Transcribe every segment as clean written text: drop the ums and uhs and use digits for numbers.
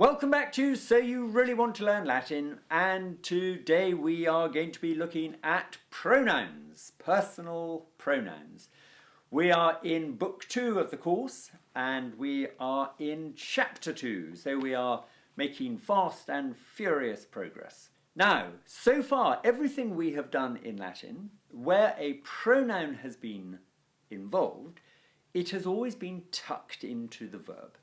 Welcome back to So You Really Want to Learn Latin, and today we are going to be looking at pronouns, personal pronouns. We are in book 2 of the course and we are in chapter 2, so we are making fast and furious progress. Now, so far everything we have done in Latin, where a pronoun has been involved, it has always been tucked into the verb.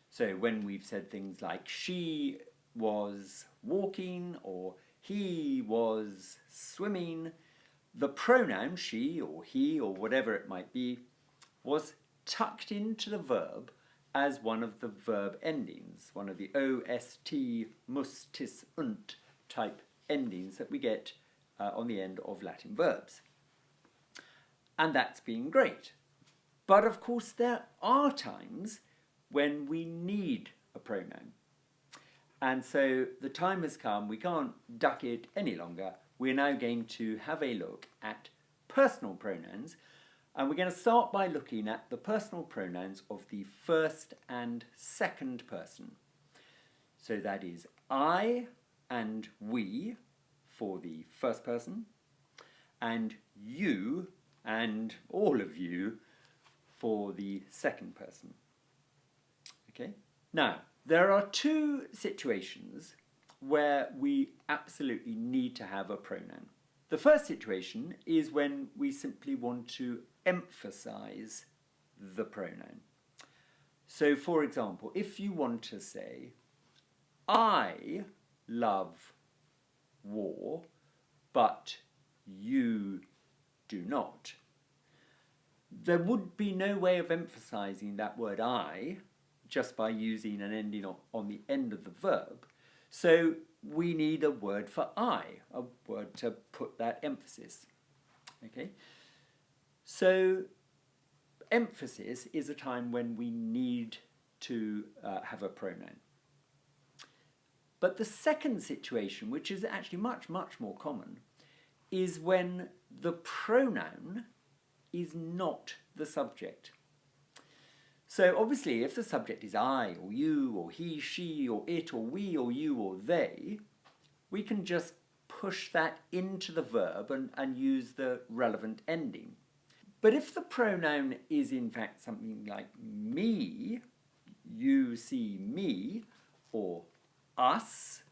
So when we've said things like she was walking or he was swimming, the pronoun she or he or whatever it might be was tucked into the verb as one of the verb endings, one of the OST, mus, tis, unt type endings that we get on the end of Latin verbs. And that's been great. But of course there are times when we need a pronoun. And so the time has come, we can't duck it any longer. We're now going to have a look at personal pronouns, and we're going to start by looking at the personal pronouns of the first and second person. So that is I and we for the first person, and you and all of you for the second person. Okay. Now, there are two situations where we absolutely need to have a pronoun. The first situation is when we simply want to emphasize the pronoun. So, for example, if you want to say, I love war, but you do not, there would be no way of emphasizing that word I just by using an ending on the end of the verb. So we need a word for I, a word to put that emphasis. Okay? So emphasis is a time when we need to have a pronoun. But the second situation, which is actually much more common, is when the pronoun is not the subject. So obviously if the subject is I or you or he, she or it or we or you or they, we can just push that into the verb and use the relevant ending. But if the pronoun is in fact something like me, you see me, or us,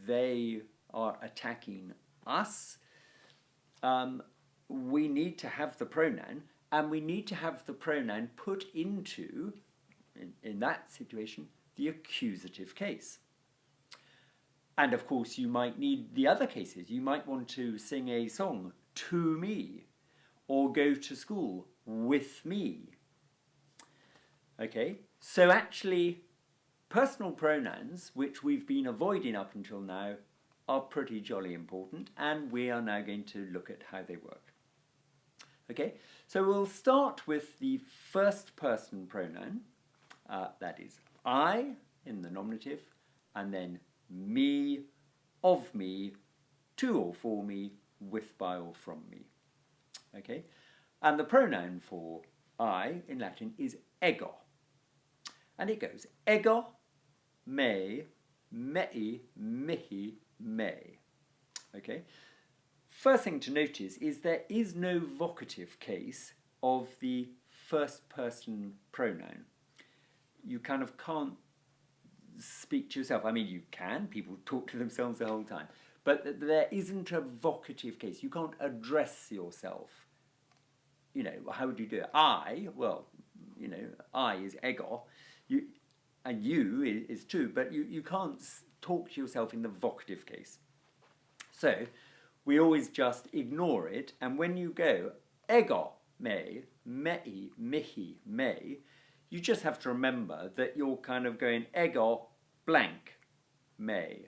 they are attacking us, we need to have the pronoun. And we need to have the pronoun put into, in that situation, the accusative case. And of course you might need the other cases. You might want to sing a song to me, or go to school with me. Okay, so actually personal pronouns, which we've been avoiding up until now, are pretty jolly important, and we are now going to look at how they work. Okay, so we'll start with the first person pronoun, that is I in the nominative, and then me, of me, to or for me, with, by or from me. Okay, and the pronoun for I in Latin is ego, and it goes ego, me, mei, mihi, me. Okay. First thing to notice is there is no vocative case of the first person pronoun. You kind of can't speak to yourself. I mean, you can, people talk to themselves the whole time, but there isn't a vocative case. You can't address yourself. You know, how would you do it? I, well, you know, I is ego, and you is too, but you can't talk to yourself in the vocative case. So we always just ignore it, and when you go ego, me, mei, mihi, me, you just have to remember that you're kind of going ego, blank, me,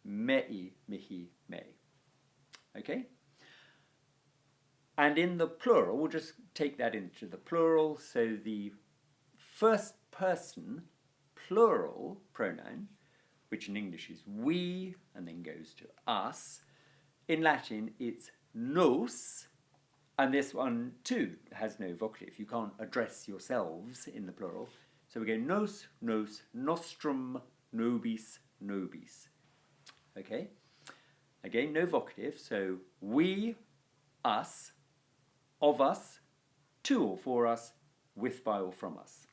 mei, mihi, me. Okay? And in the plural, we'll just take that into the plural, so the first person plural pronoun, which in English is we, and then goes to us. In Latin, it's nos, and this one too has no vocative. You can't address yourselves in the plural. So we go nos, nos, nostrum, nobis, nobis. Okay? Again, no vocative, so we, us, of us, to or for us, with, by or from us.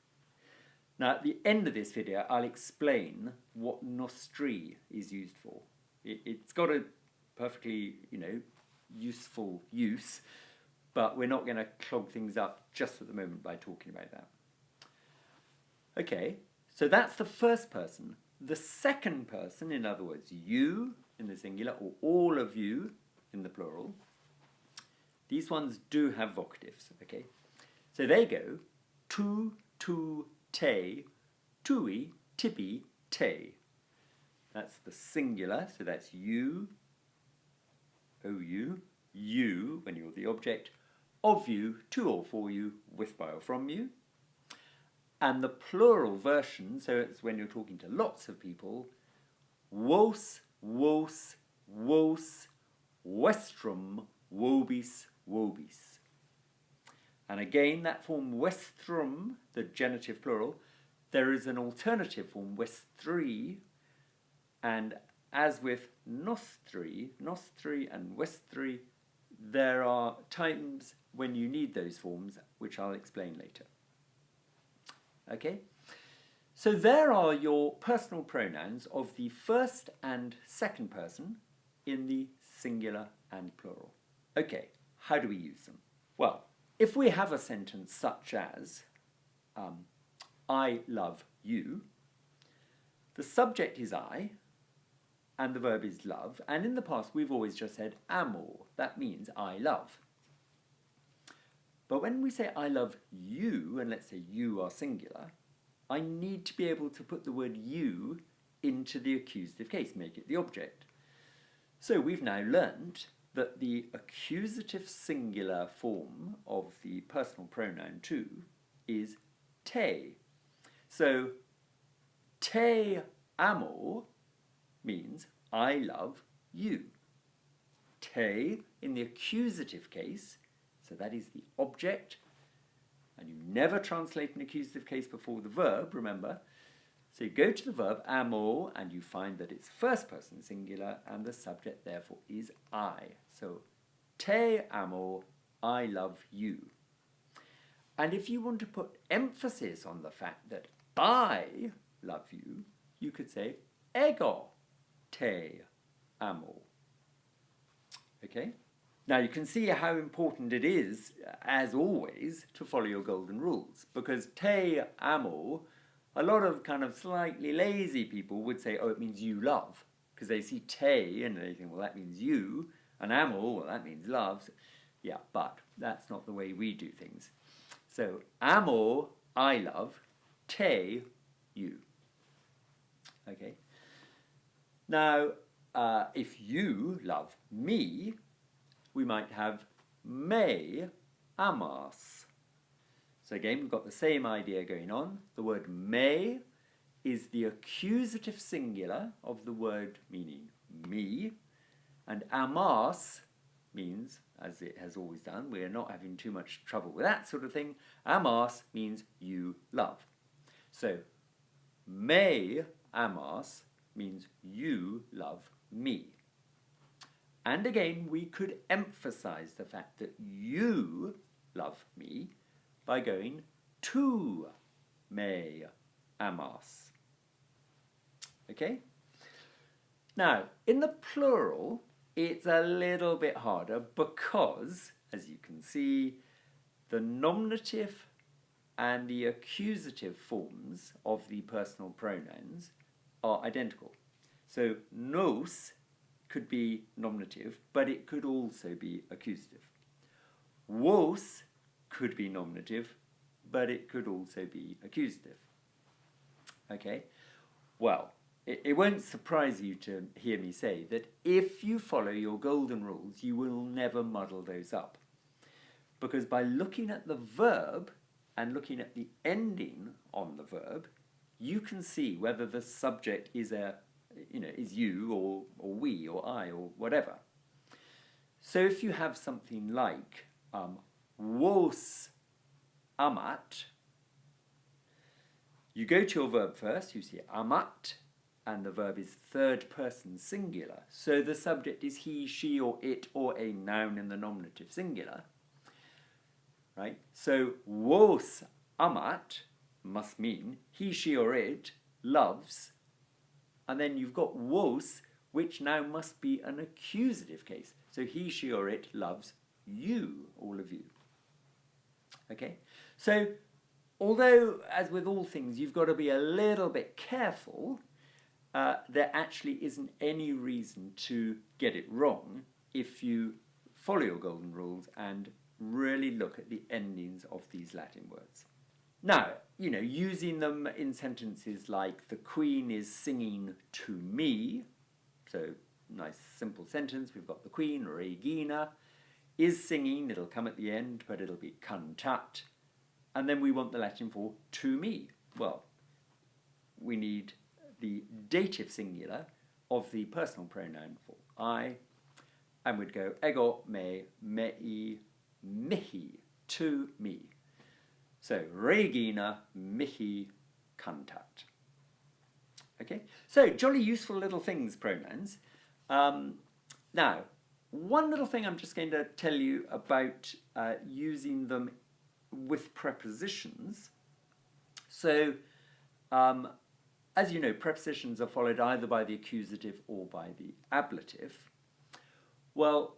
Now at the end of this video I'll explain what nostri is used for. It's got a perfectly, useful use, but we're not going to clog things up just at the moment by talking about that. Okay, so that's the first person. The second person, in other words, you in the singular, or all of you in the plural, these ones do have vocatives, okay? So they go tu, te, tui, tibi, te. That's the singular, so that's you, you, when you're the object, of you, to or for you, with, by or from you. And the plural version, so it's when you're talking to lots of people, vos, vos, vos, vestrum, vobis, vobis. And again, that form vestrum, the genitive plural, there is an alternative form, vestri, and as with nostri and vestri, there are times when you need those forms, which I'll explain later. Okay? So there are your personal pronouns of the first and second person in the singular and plural. Okay, how do we use them? Well, if we have a sentence such as, I love you, the subject is I, and the verb is love, and in the past we've always just said amor, that means I love. But when we say I love you, and let's say you are singular, I need to be able to put the word you into the accusative case, make it the object. So we've now learned that the accusative singular form of the personal pronoun to is te. So te amo means I love you. Te in the accusative case, so that is the object, and you never translate an accusative case before the verb, remember. So you go to the verb amo and you find that it's first person singular and the subject therefore is I. So te amo, I love you. And if you want to put emphasis on the fact that I love you, you could say ego te amo. Okay? Now you can see how important it is, as always, to follow your golden rules, because te amo, a lot of kind of slightly lazy people would say, oh, it means you love, because they see te and they think, well, that means you, and amo, well, that means love. Yeah, but that's not the way we do things. So, amo, I love, te, you. Okay? Now, if you love me, we might have me amas. So again, we've got the same idea going on. The word me is the accusative singular of the word meaning me, and amas means, as it has always done, we're not having too much trouble with that sort of thing, amas means you love. So me amas means you love me. And again, we could emphasize the fact that you love me by going tu me amas. Okay? Now, in the plural, it's a little bit harder because, as you can see, the nominative and the accusative forms of the personal pronouns are identical. So nos could be nominative, but it could also be accusative. Vos could be nominative, but it could also be accusative. Okay? Well, it won't surprise you to hear me say that if you follow your golden rules, you will never muddle those up. Because by looking at the verb and looking at the ending on the verb, you can see whether the subject is is you or we or I or whatever. So if you have something like vos amat, You go to your verb first, you see amat, and the verb is third person singular. So the subject is he, she, or it, or a noun in the nominative singular. Right? So wos amat must mean he, she, or it loves. And then you've got wos, which now must be an accusative case. So he, she, or it loves you, all of you. Okay? So although, as with all things, you've got to be a little bit careful, there actually isn't any reason to get it wrong if you follow your golden rules and really look at the endings of these Latin words. Now, you know, using them in sentences like the Queen is singing to me, so nice simple sentence, we've got the Queen, Regina, is singing, it'll come at the end, but it'll be cantat, and then we want the Latin for to me. Well, we need the dative singular of the personal pronoun for I, and we'd go ego, me, mei, mihi, to me. So, Regina, mihi, cantat. Okay, so jolly useful little things, pronouns. Now, one little thing I'm just going to tell you about using them with prepositions. So, as you know, prepositions are followed either by the accusative or by the ablative. Well,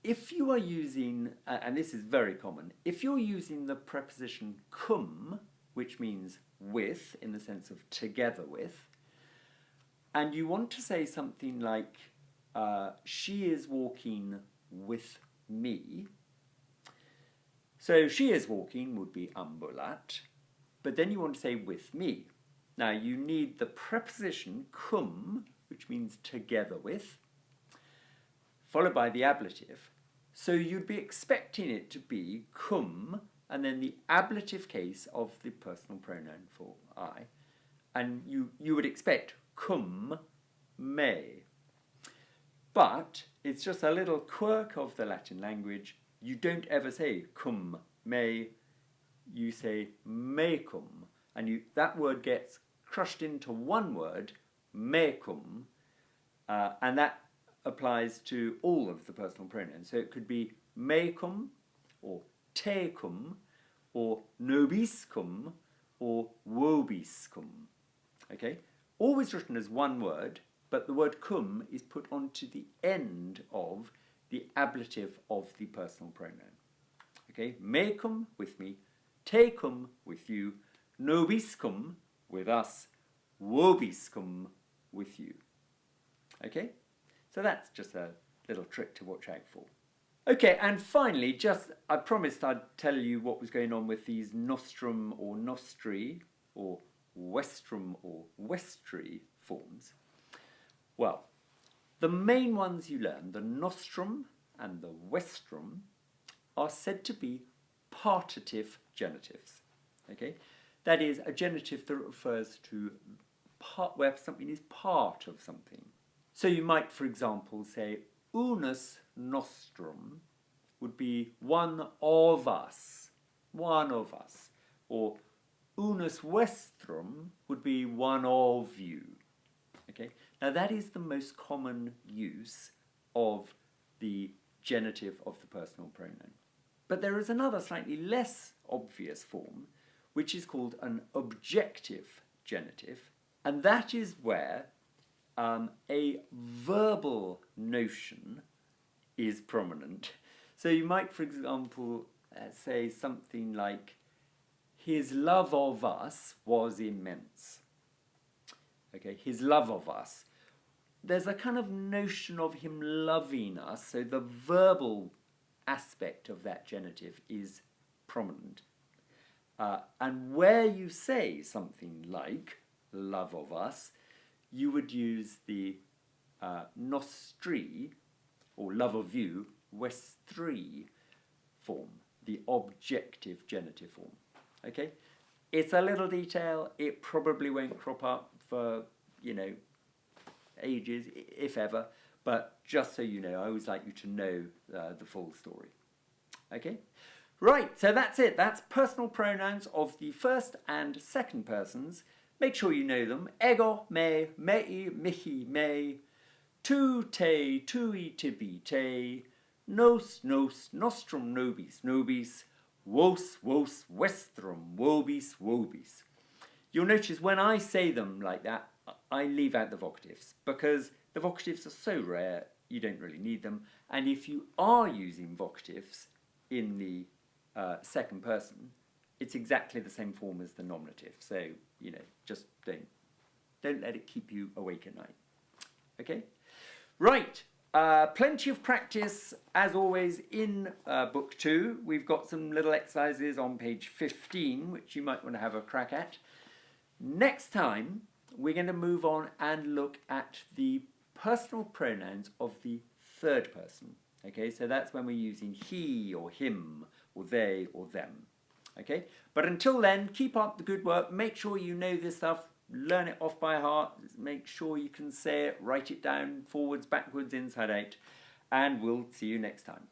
if you are using, and this is very common, if you're using the preposition cum, which means with, in the sense of together with, and you want to say something like, she is walking with me. So she is walking would be ambulat, but then you want to say with me. Now you need the preposition cum, which means together with, followed by the ablative. So you'd be expecting it to be cum, and then the ablative case of the personal pronoun for I. And you would expect cum me. But it's just a little quirk of the Latin language. You don't ever say cum me, you say mecum. And that word gets crushed into one word, mecum, and that applies to all of the personal pronouns. So it could be mecum, or tecum, or nobiscum, or vobiscum. Okay? Always written as one word, but the word cum is put onto the end of the ablative of the personal pronoun. Okay? Mecum, with me, tecum, with you, nobiscum, with us, vobiscum, with you. Okay? So that's just a little trick to watch out for. Okay, and finally, I promised I'd tell you what was going on with these nostrum or nostri, or westrum or westry forms. Well, the main ones you learn, the nostrum and the westrum, are said to be partitive genitives. Okay? That is, a genitive that refers to where something is part of something. So you might, for example, say, unus nostrum would be one of us, or unus vestrum would be one of you. Okay? Now that is the most common use of the genitive of the personal pronoun. But there is another slightly less obvious form, which is called an objective genitive, and that is where a verbal notion is prominent. So you might, for example, say something like, his love of us was immense. Okay, his love of us. There's a kind of notion of him loving us, so the verbal aspect of that genitive is prominent. And where you say something like love of us, you would use the nostri, or love of you, westri form, the objective genitive form. Okay? It's a little detail. It probably won't crop up for, ages, if ever. But just so you know, I always like you to know the full story. Okay? Right, so that's it. That's personal pronouns of the first and second persons. Make sure you know them. Ego, me, mei, mihi, me. Tu, te, tui, tibi, te. Nos, nos, nostrum, nobis, nobis. Vos, vos, vestrum, vobis, vobis. You'll notice when I say them like that, I leave out the vocatives because the vocatives are so rare, you don't really need them. And if you are using vocatives in the second person, it's exactly the same form as the nominative. So, you know, just don't let it keep you awake at night. Okay? Right. Plenty of practice, as always, in book 2. We've got some little exercises on page 15, which you might want to have a crack at. Next time, we're going to move on and look at the personal pronouns of the third person. Okay, so that's when we're using he or him or they or them. Okay, but until then, keep up the good work. Make sure you know this stuff. Learn it off by heart. Make sure you can say it, write it down, forwards, backwards, inside out. And we'll see you next time.